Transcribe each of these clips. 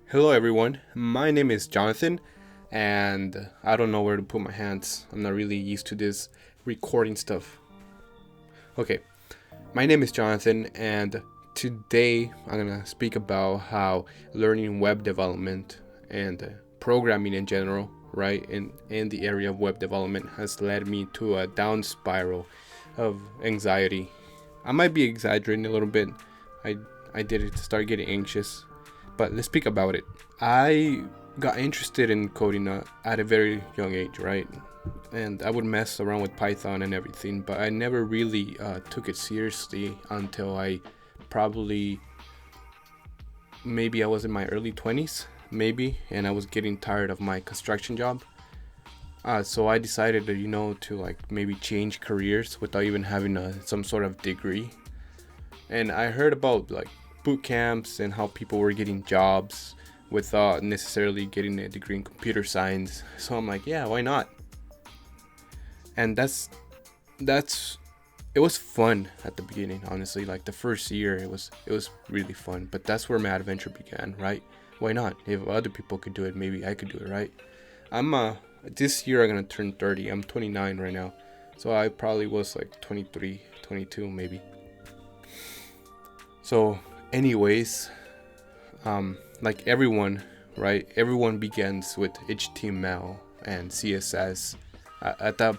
Hello, everyone. My name is Jonathan, and I don't know where to put my hands. I'm not really used to this recording stuff. Okay, my name is Jonathan, and today I'm gonna speak about how learning web development and programming in general, right, in the area of web development, has led me to a down spiral of anxiety. I might be exaggerating a little bit. I I did start getting anxious, but let's speak about it. I got interested in coding at a very young age, right? And I would mess around with Python and everything, but I never really took it seriously until I probably maybe I was in my early 20s, maybe, and I was getting tired of my construction job. So I decided to like maybe change careers without even having some sort of degree. And I heard about like boot camps and how people were getting jobs without necessarily getting a degree in computer science. So I'm like, yeah, why not? And that's it was fun at the beginning, honestly. Like the first year it was really fun, but that's where my adventure began, right? Why not? If other people could do it, maybe I could do it, right? I'm this year I'm going to turn 30. I'm 29 right now. So I probably was like 23, 22 maybe. So anyways, like everyone, right? Everyone begins with HTML and CSS. At that,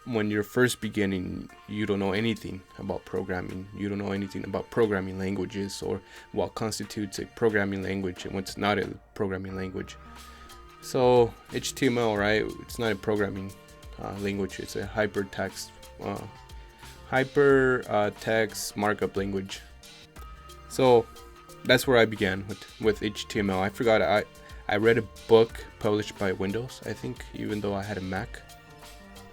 when you're first beginning, you don't know anything about programming. You don't know anything about programming languages or what constitutes a programming language and what's not a programming language. So HTML, right? It's not a programming language. It's a hypertext markup language. So that's where I began with HTML. I forgot I read a book published by Windows, I think, even though I had a Mac.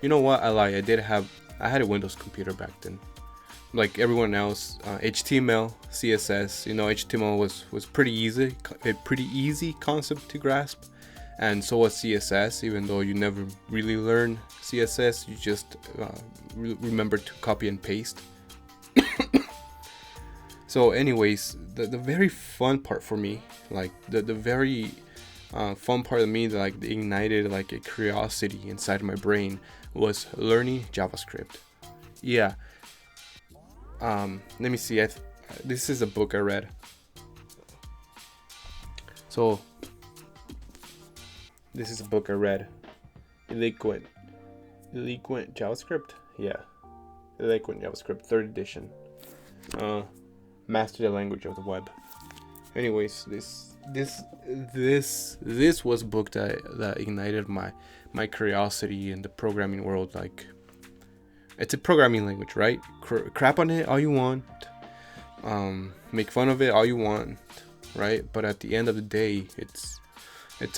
You know what? I lie. I had a Windows computer back then. Like everyone else, HTML, CSS. HTML was pretty easy, a pretty easy concept to grasp, and so was CSS. Even though you never really learn CSS, you just remember to copy and paste. So anyways, the very fun part for me, like the very fun part of me that like ignited like a curiosity inside my brain, was learning JavaScript. Yeah. Let me see. This is a book I read. So this is a book I read. Eloquent JavaScript. Yeah. Eloquent JavaScript, third edition. Master the language of the web. Anyways, this was a book that ignited my curiosity in the programming world. Like, it's a programming language, right? Crap on it all you want, make fun of it all you want, right? But at the end of the day, it's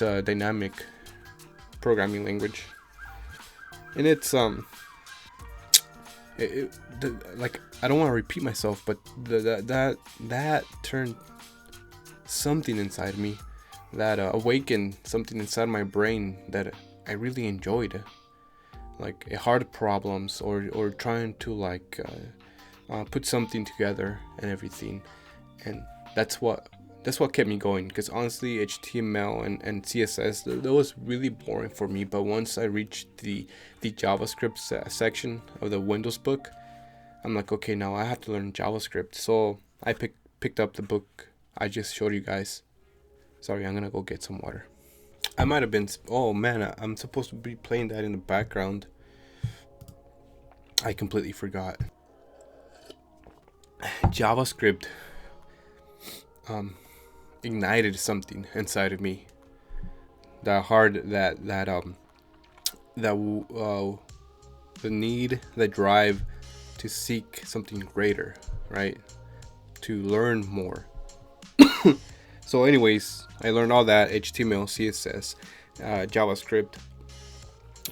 a dynamic programming language, and it's like, I don't want to repeat myself, but that turned something inside me, that awakened something inside my brain that I really enjoyed, like hard problems or trying to like put something together and everything. And that's what kept me going, because honestly HTML and CSS, that was really boring for me. But once I reached the JavaScript section of the Windows book, I'm like, okay, now I have to learn JavaScript. So I picked up the book I just showed you guys. Sorry, I'm gonna go get some water. I might have been, oh man, I'm supposed to be playing that in the background. I completely forgot. JavaScript ignited something inside of me. The need, the drive to seek something greater, right? To learn more. So anyways, I learned all that: HTML, CSS, JavaScript,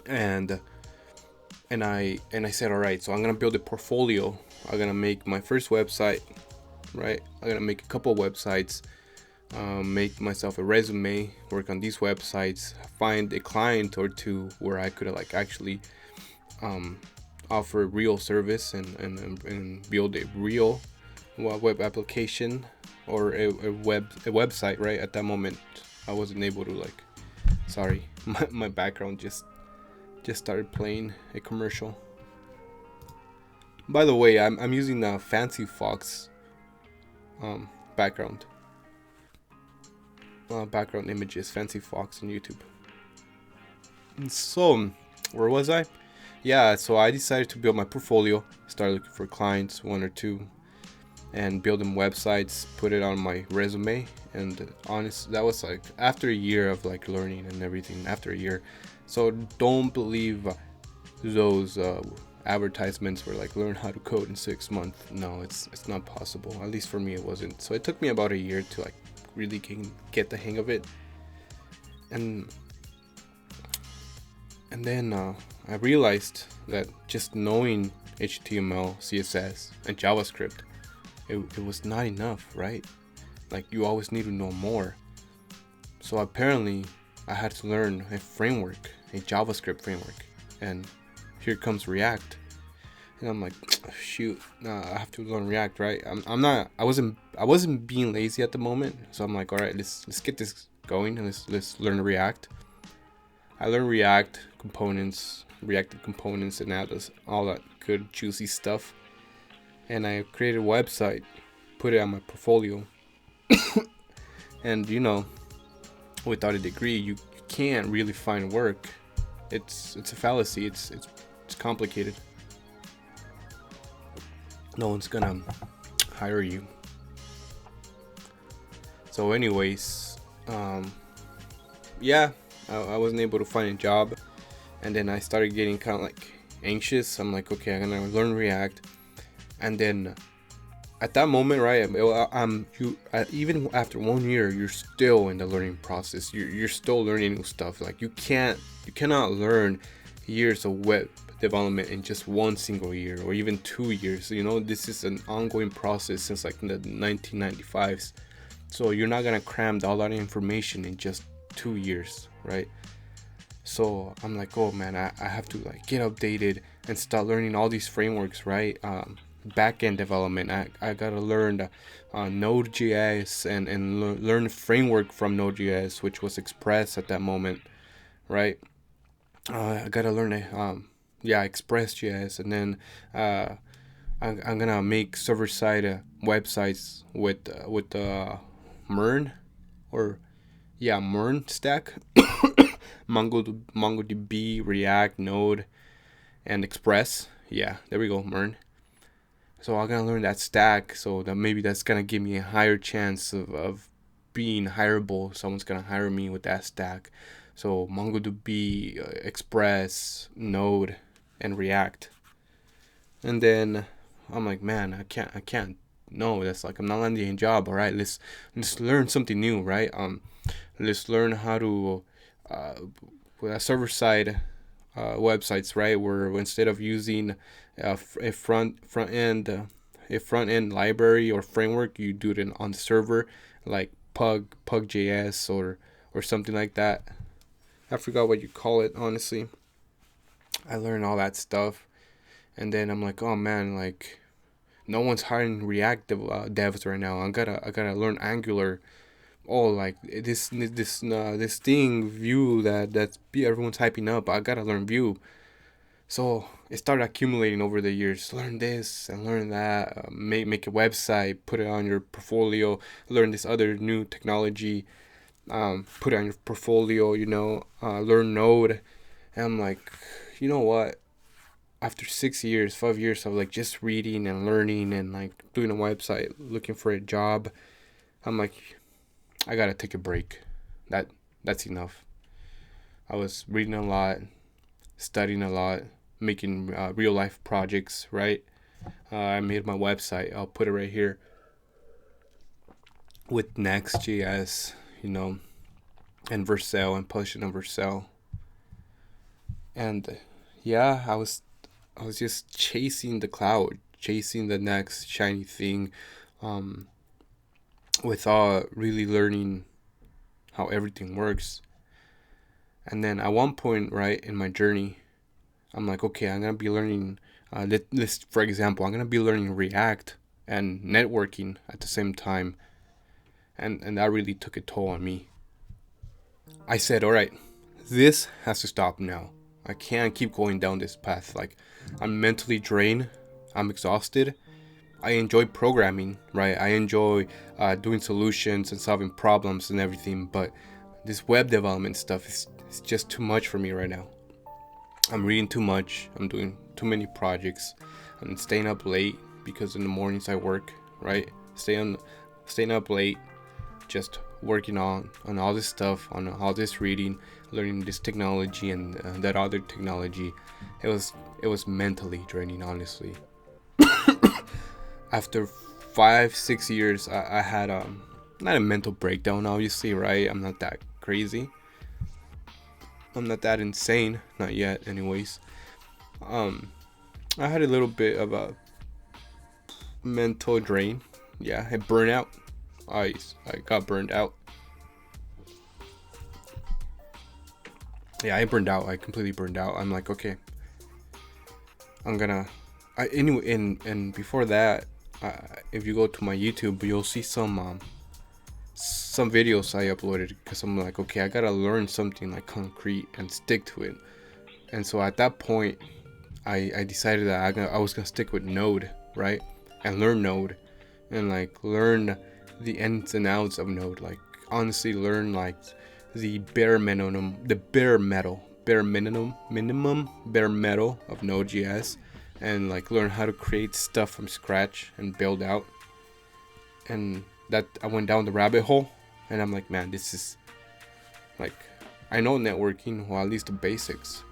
and I said, all right, so I'm gonna build a portfolio. I'm gonna make my first website, right? I'm gonna make a couple websites, make myself a resume, work on these websites, find a client or two where I could like actually offer real service and build a real web application or a website, right? At that moment, I wasn't able to like. Sorry, my background just started playing a commercial. By the way, I'm using the Fancy Fox background. Background images, Fancy Fox on YouTube. And so, where was I? Yeah, so I decided to build my portfolio, start looking for clients, one or two, and build them websites, put it on my resume. And honest, that was like after a year of like learning and everything. After a year, so don't believe those advertisements were like learn how to code in 6 months. No, it's not possible. At least for me, it wasn't. So it took me about a year to like really get the hang of it. And then I realized that just knowing HTML, CSS, and JavaScript, it was not enough, right? Like you always need to know more. So apparently I had to learn a framework, a JavaScript framework, and here comes React. And I'm like, shoot, nah, I have to learn React, right? I wasn't being lazy at the moment. So I'm like, all right, let's get this going and let's learn React. I learned React components, reactive components, and all that good juicy stuff. And I created a website, put it on my portfolio. And without a degree, you can't really find work. It's a fallacy. It's complicated. No one's gonna hire you. So anyways, yeah, I wasn't able to find a job, and then I started getting kind of like anxious. I'm like, okay, I'm gonna learn React, and then at that moment, right, even after 1 year, you're still in the learning process. You're still learning new stuff. Like you cannot learn years of web development in just 1 single year or even 2 years. This is an ongoing process since like the 1995s. So you're not gonna cram all that information in just 2 years, right? So I'm like, oh man, I have to like get updated and start learning all these frameworks, right? Backend development. I gotta learn Node.js and learn framework from Node.js, which was Express at that moment, right? I gotta learn Express.js, and then I'm gonna make server-side websites with Mern Mern stack, MongoDB, React, Node, and Express. Yeah, there we go, Mern. So I'm gonna learn that stack, so that maybe that's gonna give me a higher chance of being hireable. Someone's gonna hire me with that stack. So MongoDB, Express, Node, and React. And then I'm like, man, I can't. No, that's like I'm not landing a job. All right, let's learn something new, right? Let's learn how to with server side websites, right? Where instead of using a front end library or framework, you do it on the server, like Pug.js or something like that. I forgot what you call it, honestly. I learned all that stuff, and then I'm like, oh man, like no one's hiring React devs right now. I gotta learn Angular. Oh, like this thing Vue that's everyone's hyping up. I gotta learn Vue. So it started accumulating over the years. Learn this and learn that. Make a website, put it on your portfolio. Learn this other new technology. Put it on your portfolio. Learn Node. And I'm like, you know what? After 5 years of like just reading and learning and like doing a website, looking for a job, I'm like, I gotta take a break. That's enough. I was reading a lot, studying a lot, making real life projects, right? I made my website. I'll put it right here with Next.js, and Vercel, and published it on Vercel. And yeah, I was just chasing the cloud, chasing the next shiny thing, without really learning how everything works. And then at one point, right, in my journey, I'm like, okay, I'm going to be learning, for example, I'm going to be learning React and networking at the same time. And that really took a toll on me. I said, all right, this has to stop now. I can't keep going down this path. Like, I'm mentally drained. I'm exhausted. I enjoy programming, right? I enjoy doing solutions and solving problems and everything. But this web development stuff is just too much for me right now. I'm reading too much. I'm doing too many projects. I'm staying up late because in the mornings I work, right? Staying up late, just working on all this stuff, on all this reading, learning this technology and that other technology. It was mentally draining, honestly. After 5-6 years, I had not a mental breakdown, obviously, right? I'm not that crazy. I'm not that insane, not yet, anyways. I had a little bit of a mental drain. Yeah, a burnout. I got burned out. Yeah, I burned out. I completely burned out. I'm like, okay, anyway. And before that, if you go to my YouTube, you'll see some videos I uploaded because I'm like, okay, I gotta learn something like concrete and stick to it. And so at that point, I decided that I was gonna stick with Node, right, and learn Node, and like learn the ins and outs of Node. Like honestly, learn like the bare minimum of Node.js, and like learn how to create stuff from scratch and build out. And that I went down the rabbit hole, and I'm like, man, this is like, I know networking, well, at least the basics,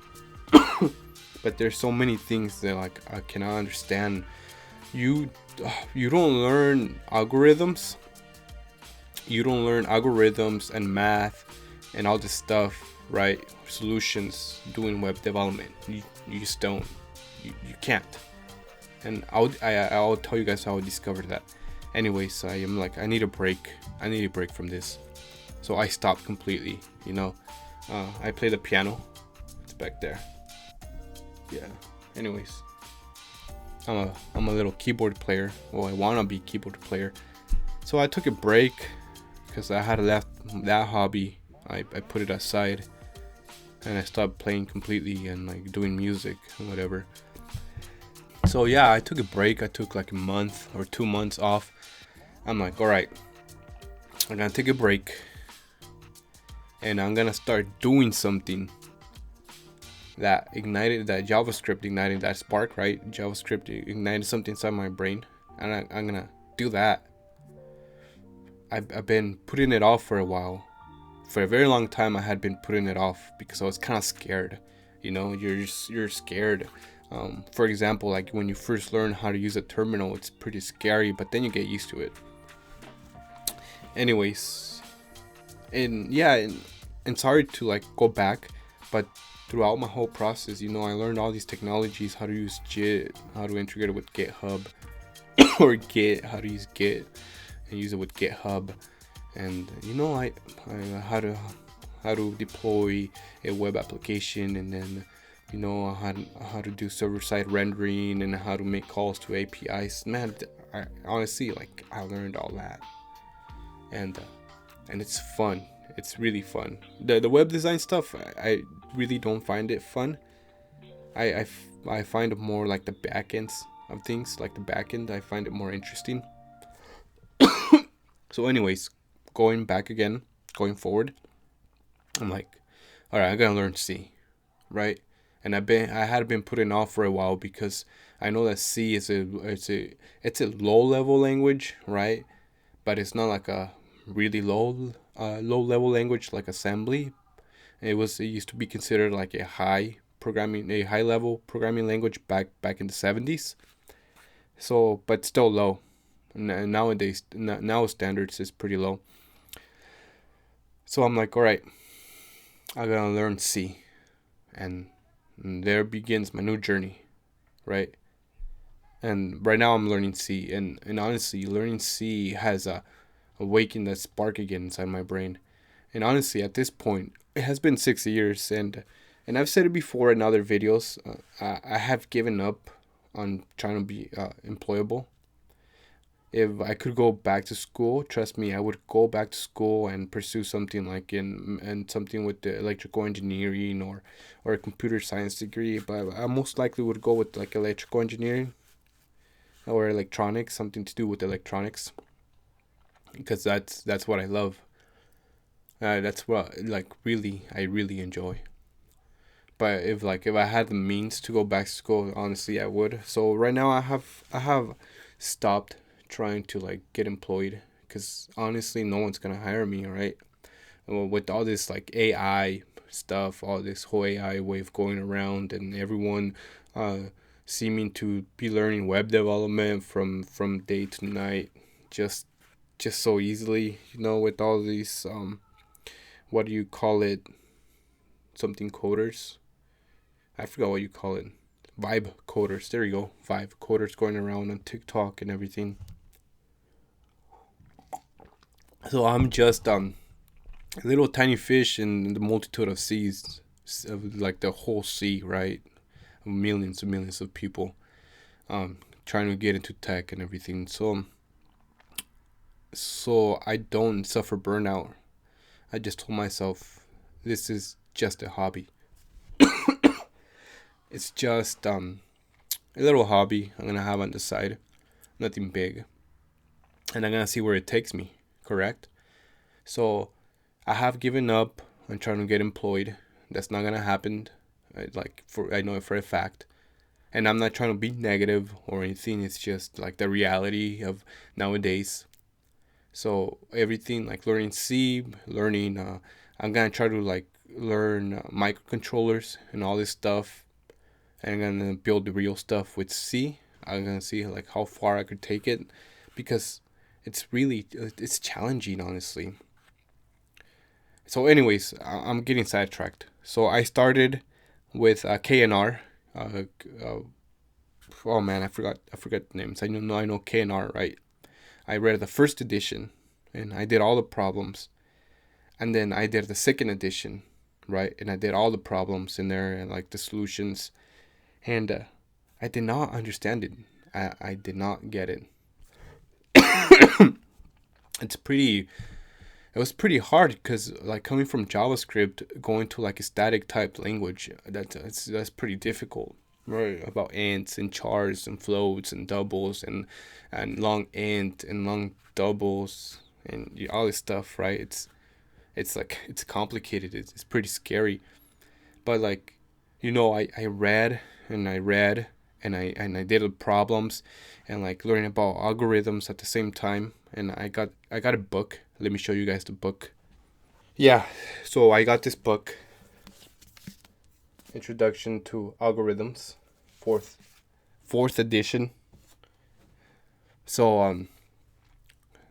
but there's so many things that like I cannot understand. You don't learn algorithms. You don't learn algorithms and math and all this stuff, right? Solutions doing web development. You just don't. You can't. And I'll tell you guys how I discovered that. Anyways, I am like, I need a break. I need a break from this. So I stopped completely. I play the piano. It's back there. Yeah. Anyways, I'm a little keyboard player. Well, I wanna be keyboard player. So I took a break because I had left that hobby. I put it aside, and I stopped playing completely and like doing music and whatever. So yeah, I took a break. I took like a month or 2 months off. I'm like, all right, I'm gonna take a break, and I'm gonna start doing something that ignited that JavaScript, ignited that spark, right? JavaScript ignited something inside my brain, and I'm gonna do that. I've been putting it off for a while. For a very long time, I had been putting it off because I was kind of scared. You're scared. For example, like when you first learn how to use a terminal, it's pretty scary, but then you get used to it. Anyways, and sorry to like go back, but throughout my whole process, I learned all these technologies, how to use Git, how to integrate it with GitHub, or Git, how to use Git and use it with GitHub, and I how to deploy a web application, and then how to do server-side rendering, and how to make calls to APIs. Man, I honestly, like, I learned all that, and it's fun. It's really fun. The web design stuff, I really don't find it fun. I find it more like the back ends of things, like the back end. I find it more interesting. So anyways, going forward, I'm like, all right, I gotta learn C, right? And I had been putting off for a while because I know that C is it's a low level language, right? But it's not like a really low level language like assembly. It used to be considered like a high level programming language back in the 70s. So, but still low. Nowadays, now standards is pretty low. So I'm like, all right, I gotta learn C, and there begins my new journey, right? And right now I'm learning C, and honestly, learning C has awakened that spark again inside my brain. And honestly, at this point, it has been 6 years, and I've said it before in other videos. I have given up on trying to be employable. If I could go back to school, trust me, I would go back to school and pursue something like in something with the electrical engineering or a computer science degree. But I most likely would go with like electrical engineering or electronics, something to do with electronics, because that's what I love. That's what like really I really enjoy. But if I had the means to go back to school, honestly, I would. So right now I have stopped trying to like get employed because honestly, no one's gonna hire me, right? Well, with all this like AI stuff, all this whole AI wave going around, and everyone uh, seeming to be learning web development from day to night, just just so easily, with all these what do you call it? Something coders. I forgot what you call it. Vibe coders. There you go. Vibe coders going around on TikTok and everything. So I'm just a little tiny fish in the multitude of seas, of like the whole sea, right? Millions and millions of people trying to get into tech and everything. So I don't suffer burnout. I just told myself this is just a hobby. It's just a little hobby I'm gonna have on the side, nothing big, and I'm gonna see where it takes me. Correct. So I have given up on trying to get employed. That's not gonna happen. I know it for a fact, and I'm not trying to be negative or anything. It's just like the reality of nowadays. So everything like learning C, learning. I'm gonna try to like learn microcontrollers and all this stuff, and I'm gonna build the real stuff with C. I'm gonna see like how far I could take it, because it's challenging, honestly. So, anyways, I'm getting sidetracked. So I started with KNR. Uh, uh, oh man, I forgot the names. I know KNR, right? I read the first edition, and I did all the problems, and then I did the second edition, right? And I did all the problems in there and like the solutions, and I did not understand it. I did not get it. It's pretty it was pretty hard because like coming from JavaScript going to like a static type language, that's pretty difficult, right? About ints and chars and floats and doubles and long int and long doubles and all this stuff, right? It's like it's complicated. It's pretty scary. But like, I read and I read and I did the problems and like learning about algorithms at the same time. And I got a book. Let me show you guys the book. Yeah, so I got this book, Introduction to Algorithms, fourth fourth edition. So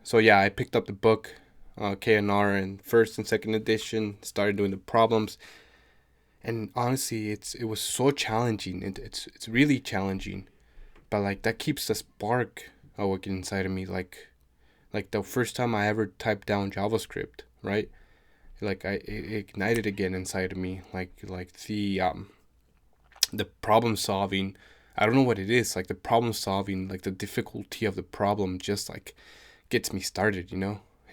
so yeah, I picked up the book, KNR, and first and second edition. Started doing the problems, and honestly, it was so challenging. It's really challenging, but like that keeps the spark awakened inside of me. Like the first time I ever typed down JavaScript, right? Like it ignited again inside of me. Like the problem solving. I don't know what it is. Like the problem solving, like the difficulty of the problem, just like gets me started.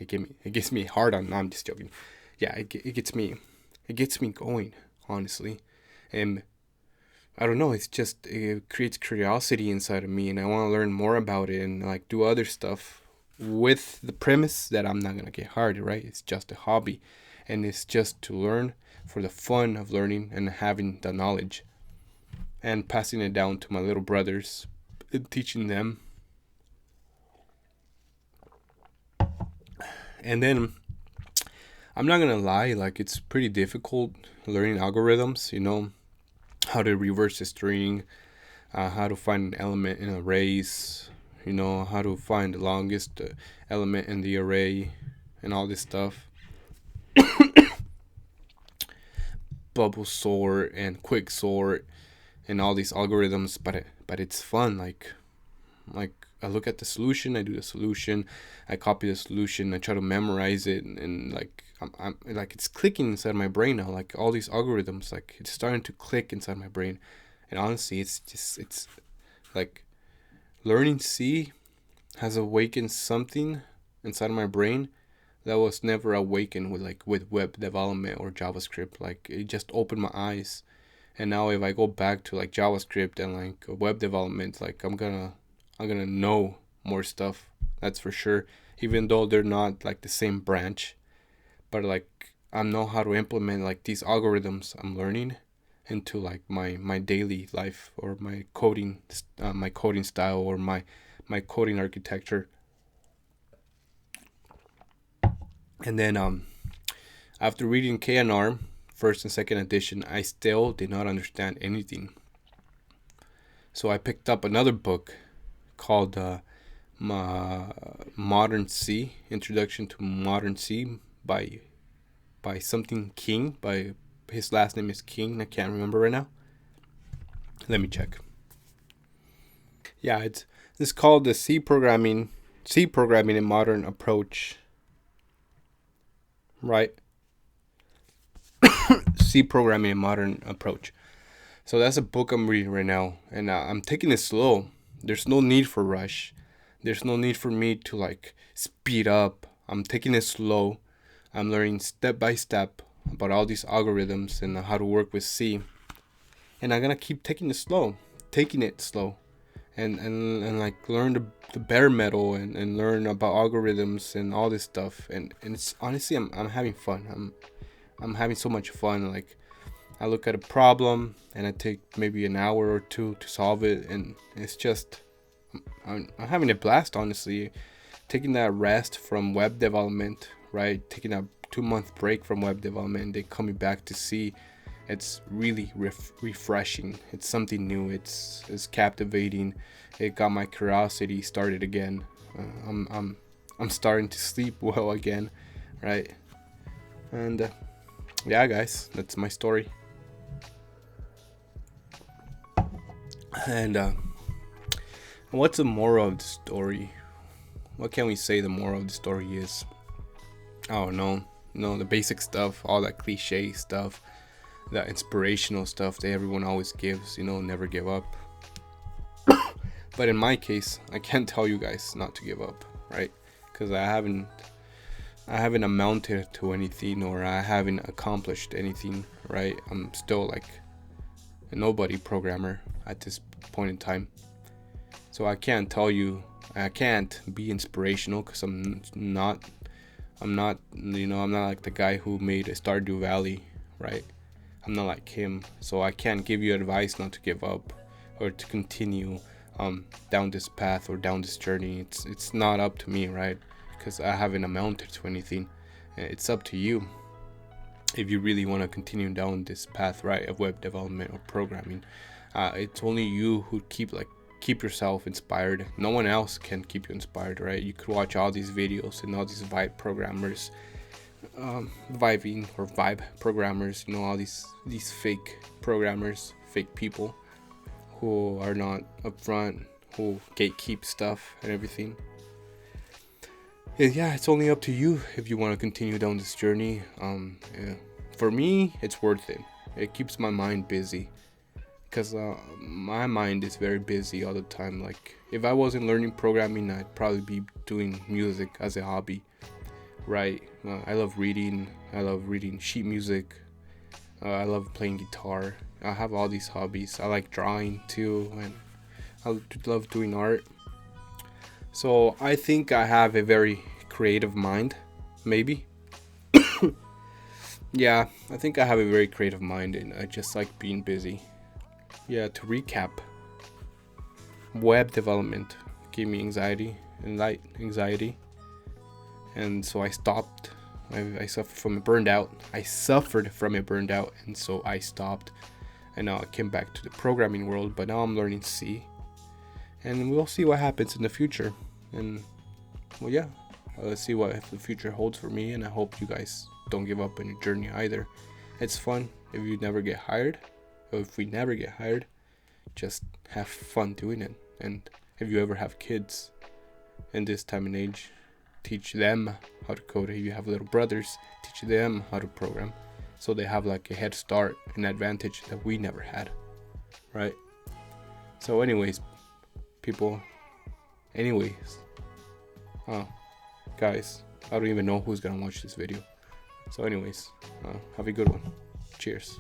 It gets me hard on. No, I'm just joking. Yeah, it gets me going. Honestly, and I don't know. It creates curiosity inside of me, and I want to learn more about it and like do other stuff with the premise that I'm not gonna get hired. Right? It's just a hobby, and it's just to learn for the fun of learning and having the knowledge and passing it down to my little brothers and teaching them. And then I'm not gonna lie, like it's pretty difficult learning algorithms. How to reverse a string, how to find an element in arrays, how to find the longest element in the array, and all this stuff. Bubble sort and quick sort and all these algorithms, but it's fun. Like I look at the solution, I do the solution, I copy the solution, I try to memorize it, and like I'm like it's clicking inside my brain now. Like all these algorithms, like it's starting to click inside my brain. And honestly, it's like learning C. has awakened something inside of my brain that was never awakened with web development or JavaScript. Like it just opened my eyes. And now if I go back to like JavaScript and like web development, like I'm gonna know more stuff. That's for sure. Even though they're not like the same branch, but like I know how to implement like these algorithms I'm learning into like my daily life, or my coding style, or my coding architecture. And then after reading K&R first and second edition, I still did not understand anything. So I picked up another book called Modern C, Introduction to Modern C by something King. By his last name is King. I can't remember right now. Let me check. Yeah, it's called the C programming in modern approach. Right? C programming in modern approach. So that's a book I'm reading right now, and I'm taking it slow. There's no need for rush. There's no need for me to like speed up. I'm taking it slow. I'm learning step by step about all these algorithms and how to work with C. And I'm gonna keep taking it slow, and like learn the bare metal, and learn about algorithms and all this stuff. And it's honestly, I'm having fun. I'm having so much fun. Like I look at a problem and I take maybe an hour or two to solve it, and it's just I'm having a blast, honestly. Taking that rest from web development, right? Taking a 2-month break from web development, and then coming back to C. It's really refreshing. It's something new. It's captivating. It got my curiosity started again. I'm starting to sleep well again, right? And yeah, guys, that's my story. And what's the moral of the story? What can we say the moral of the story is? Oh no, the basic stuff, all that cliche stuff, that inspirational stuff that everyone always gives, never give up. But in my case, I can't tell you guys not to give up, right? Because I haven't amounted to anything, or I haven't accomplished anything, right? I'm still like a nobody programmer at this point in time. So I can't be inspirational, because I'm not like the guy who made Stardew Valley, right? I'm not like him. So I can't give you advice not to give up, or to continue down this path or down this journey. It's not up to me, right? Because I haven't amounted to anything. It's up to you if you really want to continue down this path, right, of web development or programming. It's only you who keep yourself inspired. No one else can keep you inspired, right? You could watch all these videos and all these vibe programmers, vibe programmers, all these fake programmers, fake people who are not upfront, who gatekeep stuff and everything. Yeah, it's only up to you if you want to continue down this journey. Yeah. For me, it's worth it. It keeps my mind busy, because my mind is very busy all the time. Like if I wasn't learning programming, I'd probably be doing music as a hobby, right? I love reading sheet music. I love playing guitar. I have all these hobbies. I like drawing too, and I love doing art. So I think I have a very creative mind, maybe. Yeah, I think I have a very creative mind, and I just like being busy. Yeah, to recap, web development gave me anxiety, and so I stopped. I suffered from a burnout. And so I stopped. And now I came back to the programming world, but now I'm learning C. And we'll see what happens in the future. And, well, yeah, let's see what the future holds for me. And I hope you guys don't give up on your journey either. It's fun if you never get hired. Or if we never get hired, just have fun doing it. And if you ever have kids in this time and age, teach them how to code. If you have little brothers, teach them how to program, so they have like a head start, an advantage that we never had, right? So anyways, Guys, I don't even know who's gonna watch this video. So anyways, have a good one. Cheers.